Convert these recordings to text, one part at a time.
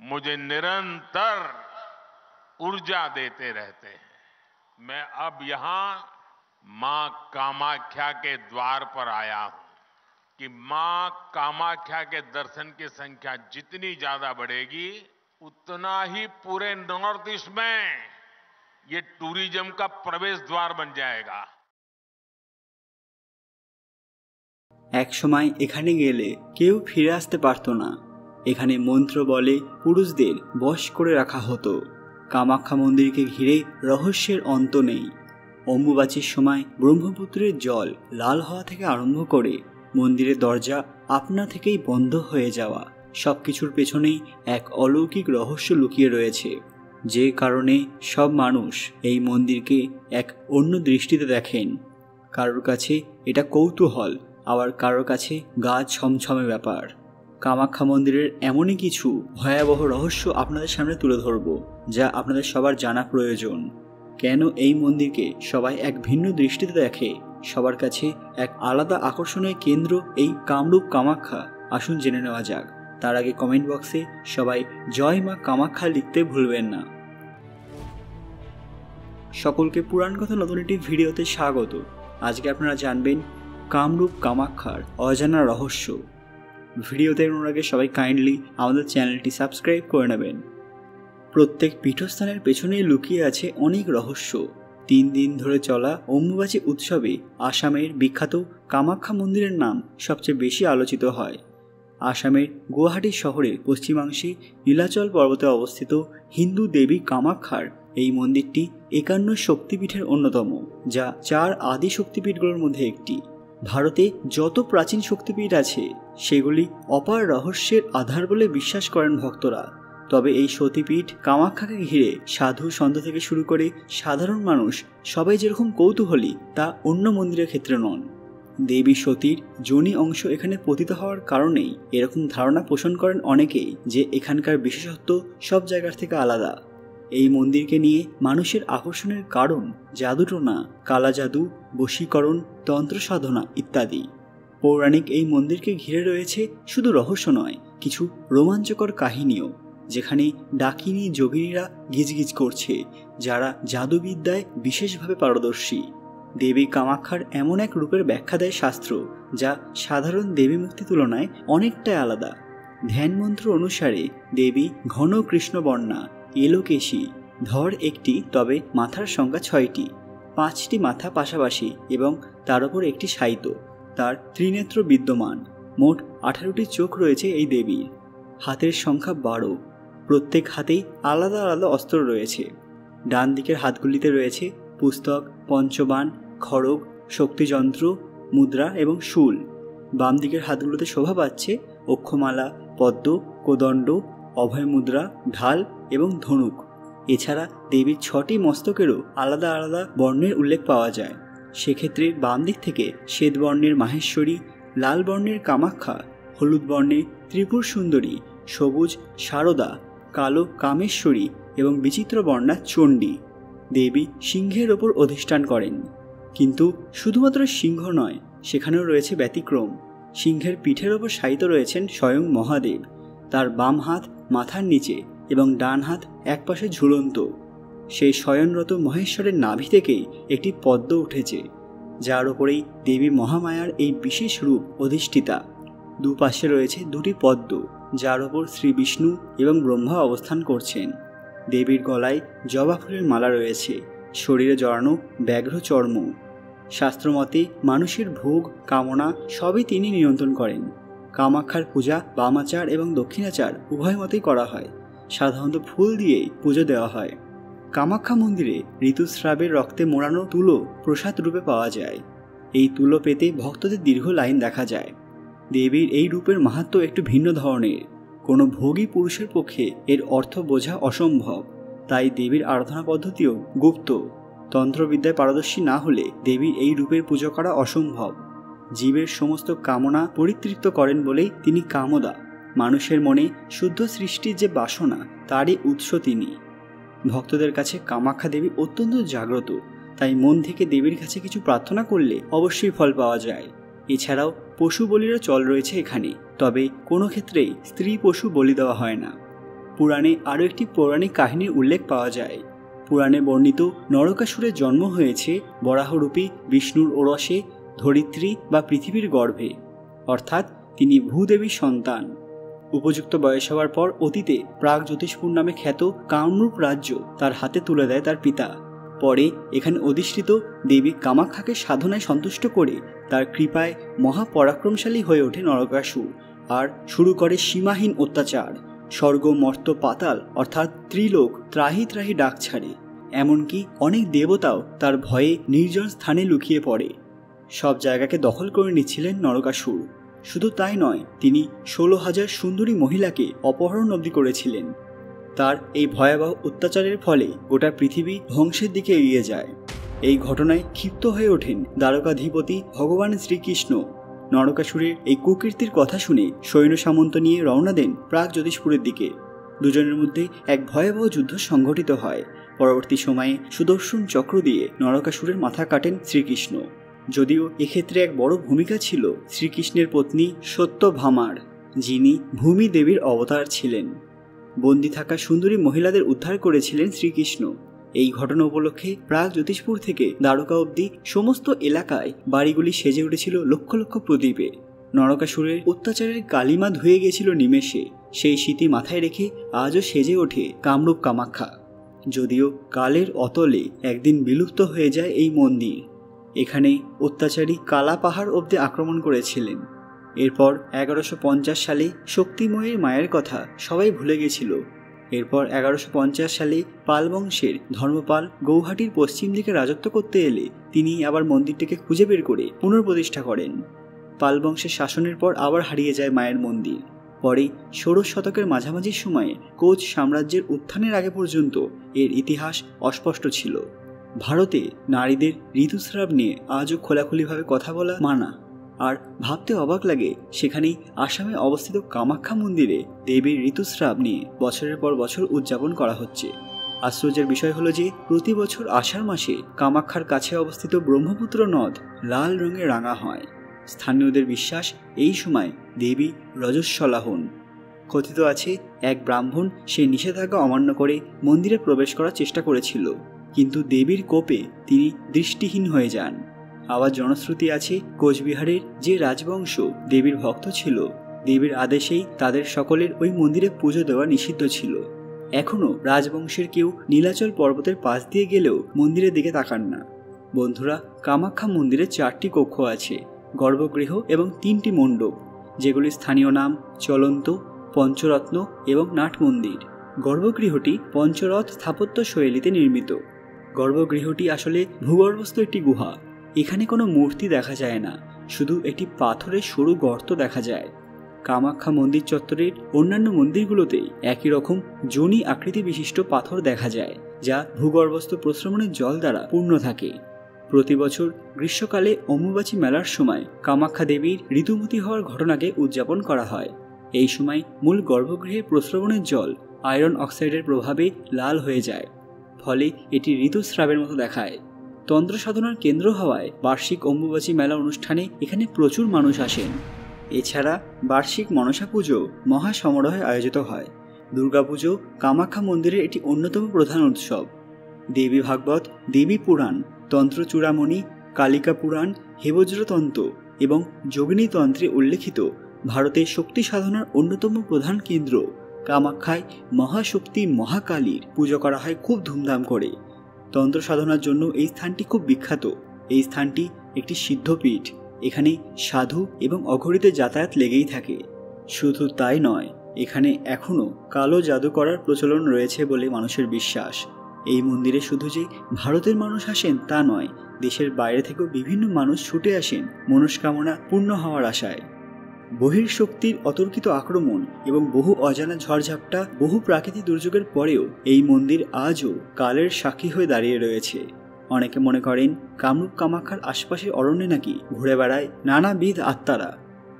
मुझे निरंतर ऊर्जा देते रहते हैं। मैं अब यहाँ मां कामाख्या के द्वार पर आया हूं कि मां कामाख्या के दर्शन की संख्या जितनी ज्यादा बढ़ेगी उतना ही पूरे नॉर्थ ईस्ट में ये टूरिज्म का प्रवेश द्वार बन जाएगा। एक समय এখানে গেলে কেউ ফিরে আসতে পারতো না। এখানে মন্ত্র বলে পুরুষদের বশ করে রাখা হতো। কামাখ্যা মন্দিরকে ঘিরে রহস্যের অন্ত নেই। অম্বুবাচীর সময় ব্রহ্মপুত্রের জল লাল হওয়া থেকে আরম্ভ করে মন্দিরের দরজা আপনা থেকেই বন্ধ হয়ে যাওয়া, সবকিছুর পেছনেই এক অলৌকিক রহস্য লুকিয়ে রয়েছে, যে কারণে সব মানুষ এই মন্দিরকে এক অন্য দৃষ্টিতে দেখেন। কারোর কাছে এটা কৌতূহল, আবার কারোর কাছে গা ছমছমে ব্যাপার। কামাখ্যা মন্দিরের এমনই কিছু ভয়াবহ রহস্য আপনাদের সামনে তুলে ধরব, যা আপনাদের সবার জানা প্রয়োজন। কেন এই মন্দিরকে সবাই এক ভিন্ন দৃষ্টিতে দেখে, সবার কাছে এক আলাদা আকর্ষণীয় কেন্দ্র এই কামরূপ কামাখ্যা, আসুন জেনে নেওয়া যাক। তার আগে কমেন্ট বক্সে সবাই জয় মা কামাখ্যা লিখতে ভুলবেন না। সকলকে পুরাণ কথা নতুন একটি ভিডিওতে স্বাগত। আজকে আপনারা জানবেন কামরূপ কামাখ্যার অজানা রহস্য। ভিডিওতে এর আগে সবাই কাইন্ডলি আমাদের চ্যানেলটি সাবস্ক্রাইব করে নেবেন। প্রত্যেক পীঠস্থানের পেছনেই লুকিয়ে আছে অনেক রহস্য। 3 দিন ধরে চলা অম্বুবাচী উৎসবে আসামের বিখ্যাত কামাখ্যা মন্দিরের নাম সবচেয়ে বেশি আলোচিত হয়। আসামের গুয়াহাটি শহরের পশ্চিমাংশে নীলাচল পর্বতে অবস্থিত হিন্দু দেবী কামাখ্যার এই মন্দিরটি 51 শক্তিপীঠের অন্যতম, যা 4 আদি শক্তিপীঠগুলোর মধ্যে একটি। ভারতে যত প্রাচীন শক্তিপীঠ আছে সেগুলি অপার রহস্যের আধার বলে বিশ্বাস করেন ভক্তরা। তবে এই সতীপীঠ কামাখ্যাকে ঘিরে সাধু সন্ত থেকে শুরু করে সাধারণ মানুষ সবাই যেরকম কৌতূহলী, তা অন্য মন্দিরের ক্ষেত্রে নন। দেবী সতীর যোনি অংশ এখানে পতিত হওয়ার কারণেই এরকম ধারণা পোষণ করেন অনেকেই যে এখানকার বিশেষত্ব সব জায়গার থেকে আলাদা। এই মন্দিরকে নিয়ে মানুষের আকর্ষণের কারণ জাদুটোনা, কালা জাদু, বশীকরণ, তন্ত্র সাধনা ইত্যাদি। পৌরাণিক এই মন্দিরকে ঘিরে রয়েছে শুধু রহস্য নয়, কিছু রোমাঞ্চকর কাহিনীও, যেখানে ডাকিনী যোগিনীরা গিজগিজ করছে, যারা জাদুবিদ্যায় বিশেষভাবে পারদর্শী। দেবী কামাখ্যার এমন এক রূপের ব্যাখ্যা দেয় শাস্ত্র, যা সাধারণ দেবী মূর্তি তুলনায় অনেকটাই আলাদা। ধ্যান মন্ত্র অনুসারে দেবী ঘন কৃষ্ণবর্ণা, এলোকেশী, ধর একটি, তবে মাথার সংখ্যা 6টি, 5টি মাথা পাশাপাশি এবং তার উপর একটি শায়িত। তার ত্রিনেত্র বিদ্যমান, মোট 18টি চোখ রয়েছে এই দেবীর। হাতের সংখ্যা 12, প্রত্যেক হাতেই আলাদা আলাদা অস্ত্র রয়েছে। ডান দিকের হাতগুলিতে রয়েছে পুস্তক, পঞ্চবাণ, খড়গ, শক্তিযন্ত্র, মুদ্রা এবং শূল। বাম দিকের হাতগুলোতে শোভা পাচ্ছে অক্ষমালা, পদ্ম, কোদণ্ড, অভয় মুদ্রা, ঢাল এবং ধনুক। এছাড়া দেবীর 6টি মস্তকেরও আলাদা আলাদা বর্ণের উল্লেখ পাওয়া যায়। সেক্ষেত্রে বাম দিক থেকে শ্বেত বর্ণের মাহেশ্বরী, লাল বর্ণের কামাখ্যা, হলুদ বর্ণের ত্রিপুর সুন্দরী, সবুজ সারদা, কালো কামেশ্বরী এবং বিচিত্র বর্ণা চণ্ডী। দেবী সিংহের ওপর অধিষ্ঠান করেন, কিন্তু শুধুমাত্র সিংহ নয়, সেখানেও রয়েছে ব্যতিক্রম। সিংহের পিঠের ওপর শায়িত রয়েছেন স্বয়ং মহাদেব। তার বাম হাত মাথার নিচে এবং ডান হাত একপাশে ঝুলন্ত। সেই শয়নরত মহেশ্বরের নাভি থেকেই একটি পদ্ম উঠেছে, যার ওপরেই দেবী মহামায়ার এই বিশেষ রূপ অধিষ্ঠিতা। দুপাশে রয়েছে 2টি পদ্ম, যার ওপর শ্রী বিষ্ণু এবং ব্রহ্মা অবস্থান করছেন। দেবীর গলায় জবা ফুলের মালা রয়েছে, শরীরে জড়ানো ব্যাঘ্র চর্ম। শাস্ত্রমতে মানুষের ভোগ কামনা সবই তিনি নিয়ন্ত্রণ করেন। কামাখ্যার পূজা বামাচার এবং দক্ষিণাচার উভয় মতেই করা হয়। সাধারণত ফুল দিয়েই পুজো দেওয়া হয়। কামাখ্যা মন্দিরে ঋতুস্রাবের রক্তে মোড়ানো তুলো প্রসাদ রূপে পাওয়া যায়। এই তুলো পেতে ভক্তদের দীর্ঘ লাইন দেখা যায়। দেবীর এই রূপের মাহাত্ম্য একটু ভিন্ন ধরনের। কোনো ভোগী পুরুষের পক্ষে এর অর্থ বোঝা অসম্ভব, তাই দেবীর আরাধনা পদ্ধতিও গুপ্ত। তন্ত্রবিদ্যায় পারদর্শী না হলে দেবীর এই রূপের পুজো করা অসম্ভব। জীবের সমস্ত কামনা পরিতৃপ্ত করেন বলেই তিনি কামদা। মানুষের মনে শুদ্ধ সৃষ্টির যে বাসনা, তারই উৎস তিনি। ভক্তদের কাছে কামাখ্যা দেবী অত্যন্ত জাগ্রত, তাই মন থেকে দেবীর কাছে কিছু প্রার্থনা করলে অবশ্যই ফল পাওয়া যায়। এছাড়াও পশু বলিরও চল রয়েছে এখানে, তবে কোনো ক্ষেত্রেই স্ত্রী পশু বলি দেওয়া হয় না। পুরাণে আরও একটি পৌরাণিক কাহিনীর উল্লেখ পাওয়া যায়। পুরাণে বর্ণিত নরকাসুরের জন্ম হয়েছে বরাহরূপী বিষ্ণুর ওরসে ধরিত্রী বা পৃথিবীর গর্ভে, অর্থাৎ তিনি ভূদেবীর সন্তান। উপযুক্ত বয়স হওয়ার পর অতীতে প্রাগজ্যোতিষপুর নামে খ্যাত কামরূপ রাজ্য তার হাতে তুলে দেয় তার পিতা। পরে এখানে অধিষ্ঠিত দেবী কামাখ্যাকে সাধনায় সন্তুষ্ট করে তার কৃপায় মহাপরাক্রমশালী হয়ে ওঠে নরকাসুর আর শুরু করে সীমাহীন অত্যাচার। স্বর্গ মর্ত পাতাল অর্থাৎ ত্রিলোক ত্রাহি ত্রাহি ডাক ছাড়ে, এমনকি অনেক দেবতাও তার ভয়ে নির্জন স্থানে লুকিয়ে পড়ে। সব জায়গাকে দখল করে নিচ্ছিলেন নরকাসুর। শুধু তাই নয়, তিনি 16,000 সুন্দরী মহিলাকে অপহরণ অবধি করেছিলেন। তার এই ভয়াবহ অত্যাচারের ফলে গোটা পৃথিবী ধ্বংসের দিকে এগিয়ে যায়। এই ঘটনায় ক্ষিপ্ত হয়ে ওঠেন দ্বারকাধিপতি ভগবান শ্রীকৃষ্ণ। নরকাসুরের এই কুকীর্তির কথা শুনে সৈন্য সামন্ত নিয়ে রওনা দেন প্রাগজ্যোতিষপুরের দিকে। দুজনের মধ্যে এক ভয়াবহ যুদ্ধ সংঘটিত হয়। পরবর্তী সময়ে সুদর্শন চক্র দিয়ে নরকাসুরের মাথা কাটেন শ্রীকৃষ্ণ। যদিও এক্ষেত্রে এক বড় ভূমিকা ছিল শ্রীকৃষ্ণের পত্নী সত্যভামার, যিনি ভূমি দেবীর অবতার ছিলেন। বন্দী থাকা সুন্দরী মহিলাদের উদ্ধার করেছিলেন শ্রীকৃষ্ণ। এই ঘটনা উপলক্ষে প্রাগজ্যোতিষপুর থেকে দ্বারকা অবধি সমস্ত এলাকায় বাড়িগুলি সেজে উঠেছিল লক্ষ লক্ষ প্রদীপে। নরকাসুরের অত্যাচারের কালিমা ধুয়ে গেছিল নিমেষে। সেই স্মৃতি মাথায় রেখে আজও সেজে ওঠে কামরূপ কামাখ্যা। যদিও কালের অতলে একদিন বিলুপ্ত হয়ে যায় এই মন্দির। এখানে অত্যাচারী কালা পাহাড় অবধি আক্রমণ করেছিলেন। এরপর 1150 সালে শক্তিময়ের মায়ের কথা সবাই ভুলে গেছিল। এরপর 1150 সালে পাল বংশের ধর্মপাল গৌহাটির পশ্চিম দিকে রাজত্ব করতে এলে তিনি আবার মন্দিরটিকে খুঁজে বের করে পুনঃপ্রতিষ্ঠা করেন। পাল বংশের শাসনের পর আবার হারিয়ে যায় মায়ের মন্দির। পরে 16 শতকের মাঝামাঝি সময়ে কোচ সাম্রাজ্যের উত্থানের আগে পর্যন্ত এর ইতিহাস অস্পষ্ট ছিল। ভারতে নারীদের ঋতুস্রাব নিয়ে আজও খোলাখুলিভাবে কথা বলা মানা। আর ভাবতে অবাক লাগে, সেখানেই আসামে অবস্থিত কামাখ্যা মন্দিরে দেবীর ঋতুস্রাব নিয়ে বছরের পর বছর উদযাপন করা হচ্ছে। আশ্চর্যের বিষয় হলো যে প্রতি বছর আষাঢ় মাসে কামাখ্যার কাছে অবস্থিত ব্রহ্মপুত্র নদ লাল রঙে রাঙা হয়। স্থানীয়দের বিশ্বাস এই সময় দেবী রজস্বলা হন। কথিত আছে এক ব্রাহ্মণ সে নিষেধাজ্ঞা অমান্য করে মন্দিরে প্রবেশ করার চেষ্টা করেছিল, কিন্তু দেবীর কোপে তিনি দৃষ্টিহীন হয়ে যান। আবার জনশ্রুতি আছে কোচবিহারের যে রাজবংশ দেবীর ভক্ত ছিল, দেবীর আদেশেই তাদের সকলের ওই মন্দিরে পুজো দেওয়া নিষিদ্ধ ছিল। এখনও রাজবংশের কেউ নীলাচল পর্বতের পাশ দিয়ে গেলেও মন্দিরের দিকে তাকান না। বন্ধুরা, কামাখ্যা মন্দিরে 4টি কক্ষ আছে, গর্ভগৃহ এবং 3টি মণ্ডপ, যেগুলির স্থানীয় নাম চলন্ত, পঞ্চরত্ন এবং নাট মন্দির। গর্ভগৃহটি পঞ্চরথ স্থাপত্য শৈলীতে নির্মিত। গর্ভগৃহটি আসলে ভূগর্ভস্থ একটি গুহা। এখানে কোনো মূর্তি দেখা যায় না, শুধু একটি পাথরের সরু গর্ত দেখা যায়। কামাখ্যা মন্দির চত্বরের অন্যান্য মন্দিরগুলোতে একই রকম যোনি আকৃতি বিশিষ্ট পাথর দেখা যায়, যা ভূগর্ভস্থ প্রস্রবণের জল দ্বারা পূর্ণ থাকে। প্রতি বছর গ্রীষ্মকালে অম্বুবাচী মেলার সময় কামাখ্যা দেবীর ঋতুমতী হওয়ার ঘটনাকে উদযাপন করা হয়। এই সময় মূল গর্ভগৃহের প্রস্রবণের জল আয়রন অক্সাইডের প্রভাবে লাল হয়ে যায়, ফলে এটি ঋতুস্রাবের মতো দেখায়। তন্ত্র সাধনার কেন্দ্র হওয়ায় বার্ষিক অম্বুবাচী মেলা অনুষ্ঠানে এখানে প্রচুর মানুষ আসেন। এছাড়া বার্ষিক মনসা পুজো মহাসমারোহে আয়োজিত হয়। দুর্গাপুজো কামাখ্যা মন্দিরের একটি অন্যতম প্রধান উৎসব। দেবী ভাগবত, দেবী পুরাণ, তন্ত্র চূড়ামণি, কালিকা পুরাণ, হেবজ্রতন্ত্র এবং যোগিনী তন্ত্রে উল্লেখিত ভারতের শক্তি সাধনার অন্যতম প্রধান কেন্দ্র কামাখ্যায় মহাশক্তি মহাকালীর পুজো করা হয় খুব ধুমধাম করে। তন্ত্র সাধনার জন্য এই স্থানটি খুব বিখ্যাত। এই স্থানটি একটি সিদ্ধপীঠ। এখানে সাধু এবং অঘরীদের যাতায়াত লেগেই থাকে। শুধু তাই নয়, এখানে এখনও কালো জাদু করার প্রচলন রয়েছে বলে মানুষের বিশ্বাস। এই মন্দিরে শুধু যে ভারতের মানুষ আসেন তা নয়, দেশের বাইরে থেকেও বিভিন্ন মানুষ ছুটে আসেন মনস্কামনা পূর্ণ হওয়ার আশায়। বহির্শক্তির অতর্কিত আক্রমণ এবং বহু অজানা ঝড়ঝাপটা, বহু প্রাকৃতিক দুর্যোগের পরেও এই মন্দির আজও কালের সাক্ষী হয়ে দাঁড়িয়ে রয়েছে। অনেকে মনে করেন কামরূপ কামাখ্যার আশপাশের অরণ্যে নাকি ঘুরে বেড়ায় নানাবিধ আত্মারা।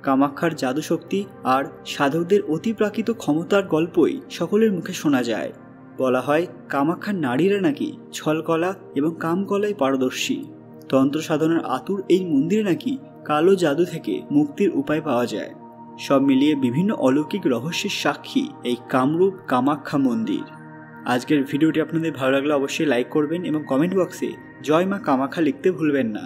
কামাখ্যার জাদুশক্তি আর সাধকদের অতিপ্রাকৃত ক্ষমতার গল্পই সকলের মুখে শোনা যায়। বলা হয় কামাখ্যার নারীরা নাকি ছলকলা এবং কামকলায় পারদর্শী। তন্ত্র সাধনার আতুর এই মন্দিরে নাকি কালো জাদু থেকে মুক্তির উপায় পাওয়া যায়। সব মিলিয়ে বিভিন্ন অলৌকিক রহস্যের সাক্ষী এই কামরূপ কামাখ্যা মন্দির। আজকের ভিডিওটি আপনাদের ভালো লাগলে অবশ্যই লাইক করবেন এবং কমেন্ট বক্সে জয় মা কামাখ্যা লিখতে ভুলবেন না।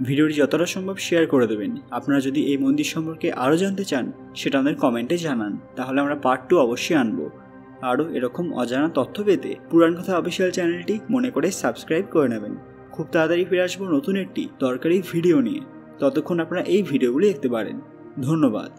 ভিডিওটি যতটা সম্ভব শেয়ার করে দেবেন। আপনারা যদি এই মন্দির সম্পর্কে আরও জানতে চান সেটা আমাদের কমেন্টে জানান, তাহলে আমরা পার্ট 2 অবশ্যই আনবো। আরও এরকম অজানা তথ্য পেতে পুরাণ কথা অফিসিয়াল চ্যানেলটি মনে করে সাবস্ক্রাইব করে নেবেন। খুব তাড়াতাড়ি ফিরে আসবো নতুন একটি দরকারি ভিডিও নিয়ে। ততক্ষণ আপনারা এই ভিডিওগুলি দেখতে পারেন। ধন্যবাদ।